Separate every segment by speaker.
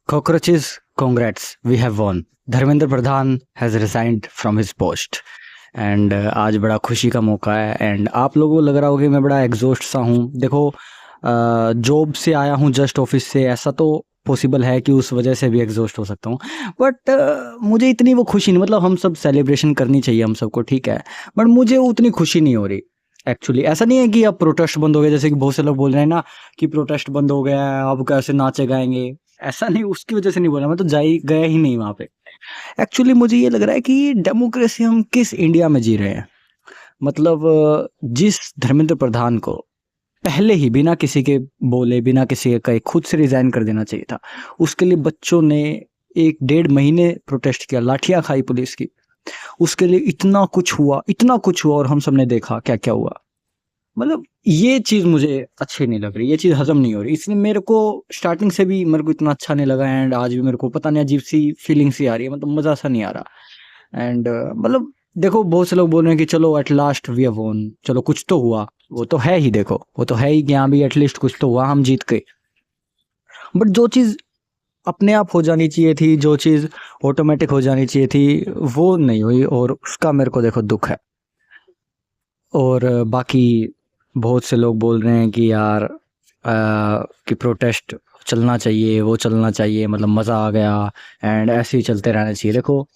Speaker 1: Cockroaches, congrats, we have won. Dharmendra Pradhan has resigned from his post and आज बड़ा खुशी का मौका है एंड आप लोगों को लग रहा होगा कि मैं बड़ा एग्जॉस्ट सा हूँ। देखो जॉब से आया हूँ जस्ट ऑफिस से, ऐसा तो पॉसिबल है कि उस वजह से भी एग्जॉस्ट हो सकता हूँ, बट मुझे इतनी वो खुशी नहीं, मतलब हम सब सेलिब्रेशन करनी चाहिए हम सबको, ठीक है, बट मुझे उतनी खुशी नहीं हो रही एक्चुअली। ऐसा नहीं है कि अब प्रोटेस्ट बंद हो गया, जैसे कि बहुत से लोग बोल रहे हैं ना कि प्रोटेस्ट बंद हो गया है, अब कैसे नाचे गाएंगे, ऐसा नहीं, उसकी वजह से नहीं बोला, मैं तो गया ही नहीं वहाँ पे। एक्चुअली मुझे ये लग रहा है कि डेमोक्रेसी हम किस इंडिया में जी रहे हैं। मतलब जिस धर्मेंद्र प्रधान को पहले ही बिना किसी के बोले, बिना किसी के कहे खुद से रिजाइन कर देना चाहिए था, उसके लिए बच्चों ने 1-1.5 महीने प्रोटेस्ट किया, लाठियां खाई पुलिस की, उसके लिए इतना कुछ हुआ, इतना कुछ हुआ, और हम सबने देखा क्या क्या हुआ। मतलब ये चीज़ मुझे अच्छी नहीं लग रही, ये चीज़ हजम नहीं हो रही, इसलिए मेरे को स्टार्टिंग से भी मेरे को इतना अच्छा नहीं लगा एंड आज भी मेरे को पता नहीं, अजीब सी फीलिंग सी आ रही है, मतलब मज़ा सा नहीं आ रहा। एंड मतलब देखो बहुत से लोग बोल रहे हैं कि चलो at last we have won, चलो कुछ तो हुआ, वो तो है ही, देखो वो तो है ही कि हाँ भी एटलीस्ट कुछ तो हुआ, हम जीत गए। बट जो चीज़ अपने आप हो जानी चाहिए थी, जो चीज़ ऑटोमेटिक हो जानी चाहिए थी, वो नहीं हुई, और उसका मेरे को देखो दुख है। और बाकी बहुत से लोग बोल रहे हैं कि यार कि प्रोटेस्ट चलना चाहिए, वो चलना चाहिए, मतलब मज़ा आ गया एंड ऐसे ही चलते रहना चाहिए। देखो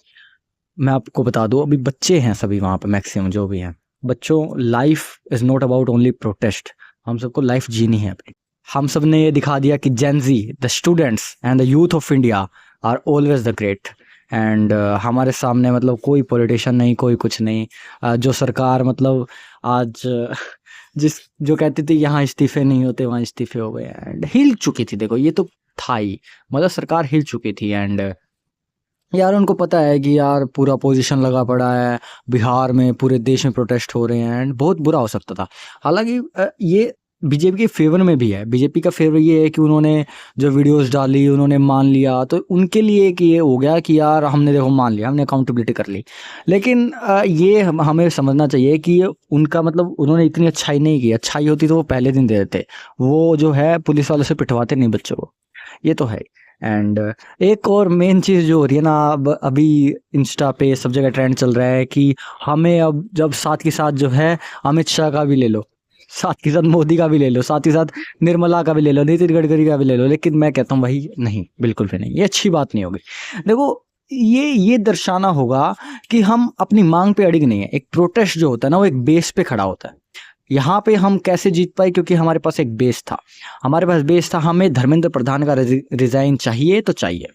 Speaker 1: मैं आपको बता दूं, अभी बच्चे हैं सभी वहाँ पे, मैक्सिमम जो भी हैं बच्चों, life is not about only protest, हम सबको लाइफ जीनी है अपनी। हम सब ने ये दिखा दिया कि Gen Z, the students and the youth of India are always the great. And हमारे सामने मतलब कोई पॉलिटिशियन नहीं, कोई कुछ नहीं। जो सरकार मतलब आज जिस जो कहती थी यहाँ इस्तीफे नहीं होते, वहाँ इस्तीफे हो गए एंड हिल चुकी थी। देखो ये तो था ही, मतलब सरकार हिल चुकी थी एंड यार उनको पता है कि यार पूरा पोजीशन लगा पड़ा है, बिहार में पूरे देश में प्रोटेस्ट हो रहे हैं एंड बहुत बुरा हो सकता था। हालांकि ये बीजेपी के फेवर में भी है, बीजेपी का फेवर ये है कि उन्होंने जो वीडियोस डाली उन्होंने मान लिया, तो उनके लिए कि ये हो गया कि यार हमने देखो मान लिया, हमने अकाउंटेबिलिटी कर ली। लेकिन ये हमें समझना चाहिए कि उनका मतलब उन्होंने इतनी अच्छाई नहीं की, अच्छाई होती तो वो पहले दिन दे देते, वो जो है पुलिस वालों से पिटवाते नहीं बच्चों को, ये तो है। एंड एक और मेन चीज़ जो हो रही है ना, अब अभी इंस्टा पे सब जगह ट्रेंड चल रहा है कि हमें अब जब साथ के साथ जो है अमित शाह का भी ले लो, साथ के साथ मोदी का भी ले लो, साथ के साथ निर्मला का भी ले लो, नितिन गडकरी का भी ले लो, लेकिन मैं कहता हूँ भाई नहीं, बिल्कुल भी नहीं, ये अच्छी बात नहीं होगी। देखो ये दर्शाना होगा कि हम अपनी मांग पे अड़िग नहीं है। एक प्रोटेस्ट जो होता है ना, वो एक बेस पे खड़ा होता है। यहाँ पे हम कैसे जीत पाए, क्योंकि हमारे पास एक बेस था, हमारे पास बेस था, हमें धर्मेंद्र प्रधान का रिजाइन चाहिए तो चाहिए।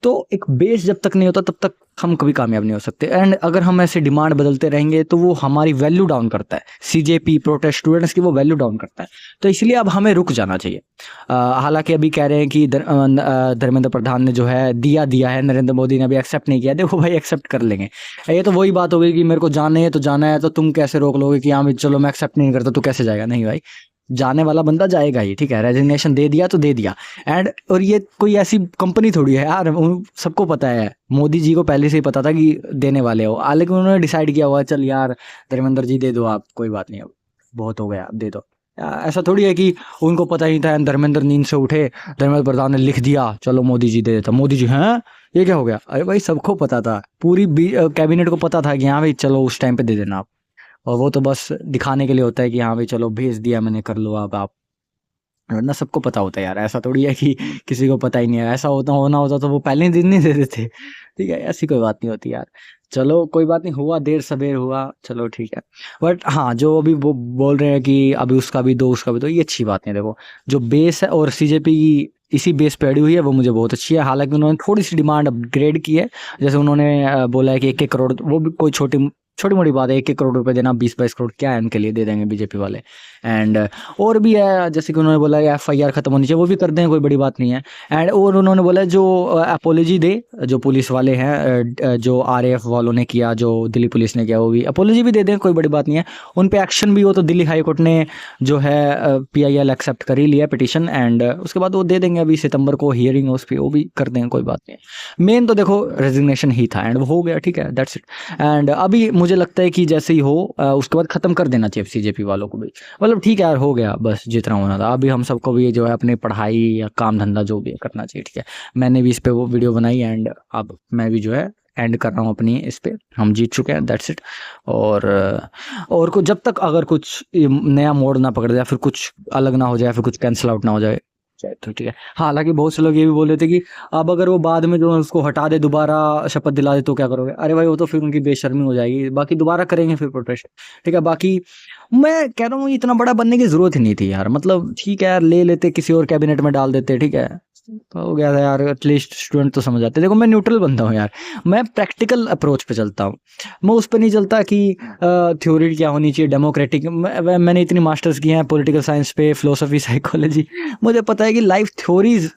Speaker 1: तो एक बेस जब तक नहीं होता तब तक हम कभी कामयाब नहीं हो सकते। एंड अगर हम ऐसे डिमांड बदलते रहेंगे तो वो हमारी वैल्यू डाउन करता है, सीजेपी प्रोटेस्ट स्टूडेंट्स की वो वैल्यू डाउन करता है। तो इसलिए अब हमें रुक जाना चाहिए। हालांकि अभी कह रहे हैं कि धर्मेंद्र प्रधान ने जो है दिया है, नरेंद्र मोदी ने अभी एक्सेप्ट नहीं किया। देखो भाई एक्सेप्ट कर लेंगे, ये तो वही बात हो गई कि मेरे को जाना है तो जाना है, तो तुम कैसे रोक लोगे कि हाँ चलो मैं एक्सेप्ट नहीं करता, तो कैसे जाएगा? नहीं भाई, जाने वाला बंदा जाएगा ही, ठीक है, रेजिग्नेशन दे दिया तो दे दिया। एंड और ये कोई ऐसी कंपनी थोड़ी है यार, सबको पता है, मोदी जी को पहले से ही पता था कि देने वाले हो, लेकिन उन्होंने डिसाइड किया हुआ चल यार धर्मेंद्र जी दे दो आप, कोई बात नहीं, अब बहुत हो गया, दे दो। ऐसा थोड़ी है कि उनको पता ही था, धर्मेंद्र नींद से उठे, धर्मेंद्र प्रधान ने लिख दिया चलो मोदी जी दे देता, मोदी जी हैं ये क्या हो गया? अरे भाई सबको पता था, पूरी कैबिनेट को पता था कि हाँ भाई चलो उस टाइम पे दे देना आप, और वो तो बस दिखाने के लिए होता है कि हाँ भाई चलो भेज दिया मैंने, कर लो अब आप, वरना सबको पता होता है यार। ऐसा थोड़ी है कि किसी को पता ही नहीं है, ऐसा होना होता तो वो पहले ही दिन नहीं दे देते, ठीक है, ऐसी कोई बात नहीं होती यार। चलो कोई बात नहीं, हुआ देर सवेर हुआ, चलो ठीक है। बट हाँ, जो अभी वो बोल रहे हैं कि अभी उसका भी दो उसका भी दो, ये अच्छी बात नहीं है। देखो जो बेस है और सीजेपी की इसी बेस पे अड़ी हुई है, वो मुझे बहुत अच्छी है। हालांकि उन्होंने थोड़ी सी डिमांड अपग्रेड की है, जैसे उन्होंने बोला है कि 1-1 करोड़, वो भी कोई छोटी मोटी बात है, 1-1 करोड़ रुपए देना, 20-22 करोड़ क्या है उनके लिए, दे देंगे बीजेपी वाले। एंड और भी है, जैसे कि उन्होंने बोला FIR खत्म होनी चाहिए, वो भी कर दें, कोई बड़ी बात नहीं है। एंड और उन्होंने बोला जो अपोलॉजी दे, जो पुलिस वाले हैं, जो RAF वालों ने किया, जो दिल्ली पुलिस ने किया, वो भी अपोलॉजी भी दे दें, कोई बड़ी बात नहीं है। उन पे एक्शन भी हो तो दिल्ली हाई कोर्ट ने जो है PIL एक्सेप्ट कर ही लिया पिटिशन, एंड उसके बाद वो दे देंगे, अभी सितंबर को हियरिंग है उस पर, वो भी कर देंगे, कोई बात नहीं है। मेन तो देखो रेजिग्नेशन ही था एंड वो हो गया, ठीक है, दैट्स इट। एंड अभी मुझे लगता है कि जैसे ही हो उसके बाद ख़त्म कर देना चाहिए सीजेपी वालों को भी। मतलब ठीक है यार, हो गया बस जितना होना था। अभी हम सबको भी जो है अपनी पढ़ाई या काम धंधा जो भी है करना चाहिए, ठीक है। मैंने भी इस पे वो वीडियो बनाई एंड अब मैं भी जो है एंड कर रहा हूँ अपनी इस पे। हम जीत चुके हैं, दैट्स इट। और को जब तक अगर कुछ नया मोड़ ना पकड़ जाए, फिर कुछ अलग ना हो जाए, फिर कुछ कैंसिल आउट ना हो जाए, तो ठीक है। हालांकि बहुत से लोग ये भी बोल रहे थे कि अब अगर वो बाद में जो है उसको हटा दे, दोबारा शपथ दिला दे तो क्या करोगे? अरे भाई वो तो फिर उनकी बेशर्मी हो जाएगी, बाकी दोबारा करेंगे फिर प्रोटेस्ट, ठीक है। बाकी मैं कह रहा हूँ इतना बड़ा बनने की जरूरत ही नहीं थी यार। मतलब ठीक है यार, ले लेते किसी और कैबिनेट में डाल देते, ठीक है, तो हो गया था यार। एटलीस्ट स्टूडेंट तो समझ आते। देखो मैं न्यूट्रल बंदा हूँ यार, मैं प्रैक्टिकल अप्रोच पे चलता हूँ। मैं उस पर नहीं चलता कि थ्योरी क्या होनी चाहिए, डेमोक्रेटिक। मैंने इतनी मास्टर्स की हैं पॉलिटिकल साइंस पे, फिलोसफी, साइकोलॉजी। मुझे पता है कि लाइफ थ्योरीज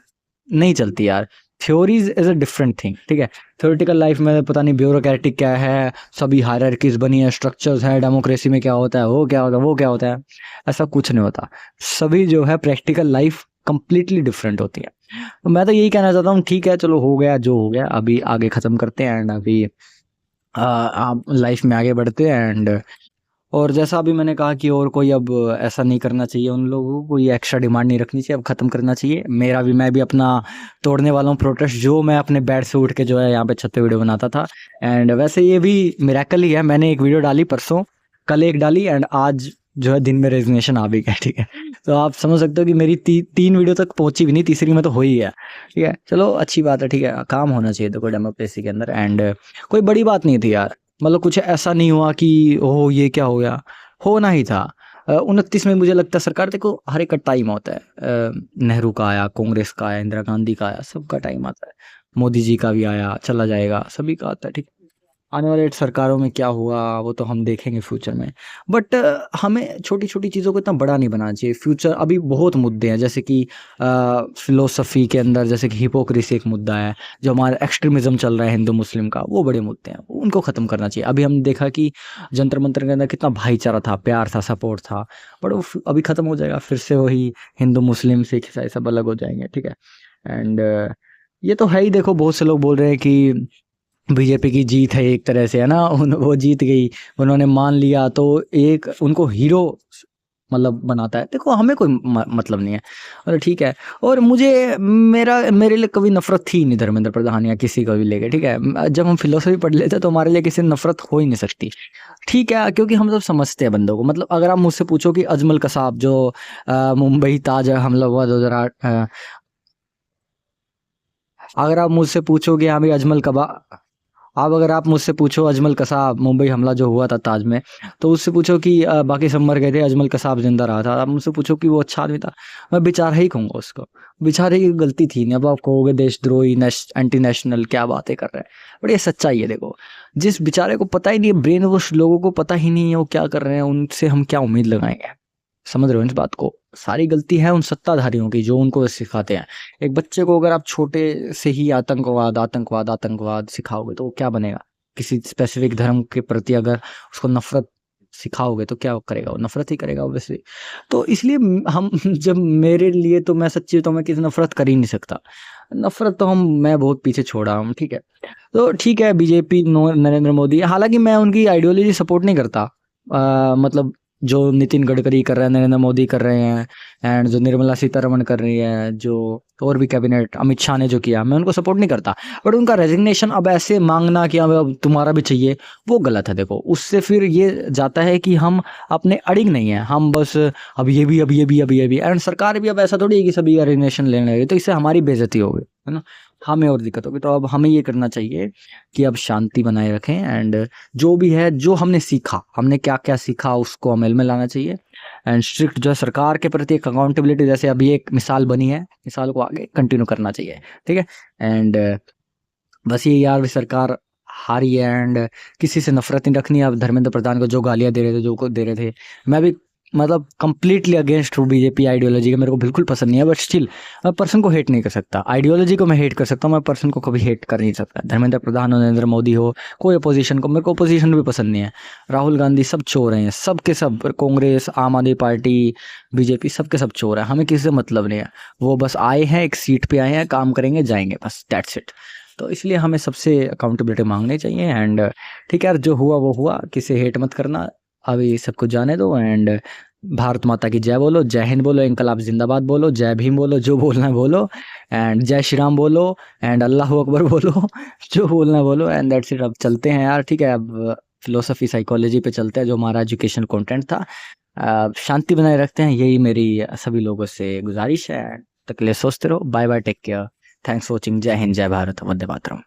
Speaker 1: नहीं चलती यार। Theories is a different thing, ठीक है। थ्योरेटिकल लाइफ में पता नहीं ब्यूरोक्रेटिक क्या है, सभी हायरार्कीज बनी है, स्ट्रक्चर्स है, डेमोक्रेसी में क्या होता है, वो क्या होता है, वो क्या होता है, ऐसा कुछ नहीं होता। सभी जो है प्रैक्टिकल लाइफ कंप्लीटली डिफरेंट होती है। तो मैं तो यही कहना चाहता हूँ, ठीक है चलो हो गया जो हो गया, अभी आगे ख़त्म करते हैं एंड अभी आप लाइफ में आगे बढ़ते हैं। एंड और जैसा अभी मैंने कहा कि और कोई अब ऐसा नहीं करना चाहिए, उन लोगों को कोई एक्स्ट्रा डिमांड नहीं रखनी चाहिए, अब ख़त्म करना चाहिए। मैं भी अपना तोड़ने वाला हूँ प्रोटेस्ट, जो मैं अपने बेड से उठ के जो है यहाँ पे छत पे वीडियो बनाता था। एंड वैसे ये भी मिरेकल ही है, मैंने एक वीडियो डाली परसों, कल एक डाली एंड आज जो है दिन में रेजिग्नेशन आ भी गया, ठीक है। तो आप समझ सकते हो कि मेरी तीन वीडियो तक पहुंची भी नहीं, तीसरी में तो हो ही है, ठीक है। चलो अच्छी बात है, ठीक है, काम होना चाहिए देखो डेमोक्रेसी के अंदर। एंड कोई बड़ी बात नहीं थी यार, मतलब कुछ ऐसा नहीं हुआ कि ओह ये क्या हो गया, होना ही था। 29 में मुझे लगता है सरकार, देखो हर एक का टाइम होता है। नेहरू का आया, कांग्रेस का आया, इंदिरा गांधी का आया, सबका टाइम आता है। मोदी जी का भी आया, चला जाएगा, सभी का आता है, ठीक है। आने वाले सरकारों में क्या हुआ वो तो हम देखेंगे फ्यूचर में। बट हमें छोटी छोटी चीज़ों को इतना बड़ा नहीं बनाना चाहिए। फ्यूचर अभी बहुत मुद्दे हैं, जैसे कि फिलोसफी के अंदर जैसे कि हिपोक्रेसी एक मुद्दा है, जो हमारा एक्सट्रीमिज्म चल रहा है हिंदू मुस्लिम का, वो बड़े मुद्दे हैं, उनको ख़त्म करना चाहिए। अभी हमने देखा कि जंतर मंतर के अंदर कितना भाईचारा था, प्यार था, सपोर्ट था, बट वो अभी ख़त्म हो जाएगा, फिर से वही हिंदू मुस्लिम सिख ईसाई सब अलग हो जाएंगे, ठीक है। एंड ये तो है ही। देखो बहुत से लोग बोल रहे हैं कि बीजेपी की जीत है एक तरह से, है ना, वो जीत गई, उन्होंने मान लिया, तो एक उनको हीरो मतलब बनाता है। देखो हमें कोई मतलब नहीं है, और ठीक है। और मेरे लिए कभी नफरत थी नहीं धर्मेंद्र प्रधान या किसी को भी लेके, ठीक है। जब हम फिलोसफी पढ़ लेते तो हमारे लिए किसी नफरत हो ही नहीं सकती, ठीक है, क्योंकि हम सब समझते हैं बंदों को। मतलब अगर आप मुझसे पूछो कि अजमल कसाब जो मुंबई ताज हमला हुआ 2008, अगर आप मुझसे पूछोगे हाँ भाई अजमल कबा अब अगर आप मुझसे पूछो अजमल कसाब मुंबई हमला जो हुआ था ताज में, तो उससे पूछो कि बाकी सब मर गए थे, अजमल कसाब जिंदा रहा था, आप मुझसे पूछो कि वो अच्छा आदमी था, मैं बेचारा ही कहूँगा उसको। बेचारे की गलती थी नहीं। अब आप कहोगे देशद्रोही, एंटी नेशनल, क्या बातें कर रहे हैं, बट ये सच्चाई है। देखो जिस बेचारे को पता ही नहीं है, ब्रेन वॉश लोगों को पता ही नहीं है वो क्या कर रहे हैं, उनसे हम क्या उम्मीद लगाएंगे? समझ रहे हो इस बात को? सारी गलती है उन सत्ताधारियों की जो उनको सिखाते हैं। एक बच्चे को अगर आप छोटे से ही आतंकवाद आतंकवाद आतंकवाद सिखाओगे तो वो क्या बनेगा? किसी स्पेसिफिक धर्म के प्रति अगर उसको नफरत सिखाओगे तो क्या करेगा? वो नफरत ही करेगा ऑब्वियसली। तो इसलिए हम जब मेरे लिए तो मैं सच्ची तो मैं किसी नफरत कर ही नहीं सकता। नफरत तो मैं बहुत पीछे छोड़ा हूँ, ठीक है। तो ठीक है बीजेपी नरेंद्र मोदी, हालांकि मैं उनकी आइडियोलॉजी सपोर्ट नहीं करता। मतलब जो नितिन गडकरी कर रहे हैं, नरेंद्र मोदी कर रहे हैं, एंड जो निर्मला सीतारमण कर रही है, जो और भी कैबिनेट अमित शाह ने जो किया, मैं उनको सपोर्ट नहीं करता। बट उनका रेजिग्नेशन अब ऐसे मांगना कि अब तुम्हारा भी चाहिए, वो गलत है। देखो उससे फिर ये जाता है कि हम अपने अड़िग नहीं है, हम बस अब ये भी अब ये भी अब ये भी, एंड सरकार भी अब ऐसा थोड़ी है कि सभी रेजिग्नेशन लेने लगे, तो इससे हमारी बेइज्जती होगी, है ना, हमें और दिक्कत होगी। तो अब हमें ये करना चाहिए कि अब शांति बनाए रखें, एंड जो भी है, जो हमने सीखा, हमने क्या क्या सीखा उसको अमल में लाना चाहिए। एंड स्ट्रिक्ट जो है सरकार के प्रति एक अकाउंटेबिलिटी, जैसे अभी एक मिसाल बनी है, मिसाल को आगे कंटिन्यू करना चाहिए, ठीक है। एंड बस ये यार सरकार हारी है, एंड किसी से नफरत नहीं रखनी। अब धर्मेंद्र प्रधान को जो गालियां दे रहे थे, जो को दे रहे थे, मैं भी मतलब कंप्लीटली अगेंस्ट हूँ बीजेपी आइडियोलॉजी का, मेरे को बिल्कुल पसंद नहीं है। बट स्टिल मैं पर्सन को हेट नहीं कर सकता, आइडियोलॉजी को मैं हेट कर सकता हूँ, मैं पर्सन को कभी हेट कर नहीं सकता। धर्मेंद्र प्रधान हो, नरेंद्र मोदी हो, कोई अपोजिशन को, मेरे को अपोजिशन भी पसंद नहीं है। राहुल गांधी सब चोर हैं, सब के सब, कांग्रेस, आम आदमी पार्टी, बीजेपी, सब के सब चोर हैं, हमें किसी से मतलब नहीं है। वो बस आए हैं, एक सीट पे आए हैं, काम करेंगे, जाएंगे, बस दैट्स इट। तो इसलिए हमें सबसे अकाउंटेबिलिटी मांगनी चाहिए। एंड ठीक है यार, जो हुआ वो हुआ, किसी हेट मत करना, अभी सब कुछ जाने दो। एंड भारत माता की जय बोलो, जय हिंद बोलो, इंकलाब जिंदाबाद बोलो, जय भीम बोलो, जो बोलना है बोलो, एंड जय श्री राम बोलो, एंड अल्लाह अकबर बोलो, जो बोलना है बोलो। And that's it. अब चलते हैं यार, ठीक है, अब फिलोसफी साइकोलॉजी पे चलते हैं, जो हमारा एजुकेशन कंटेंट था। शांति बनाए रखते हैं, यही मेरी सभी लोगों से गुजारिश है। तक के लिए सोचते रहो। Bye bye, take care, thanks for watching. जय हिंद, जय भारत, वंदे मातरम।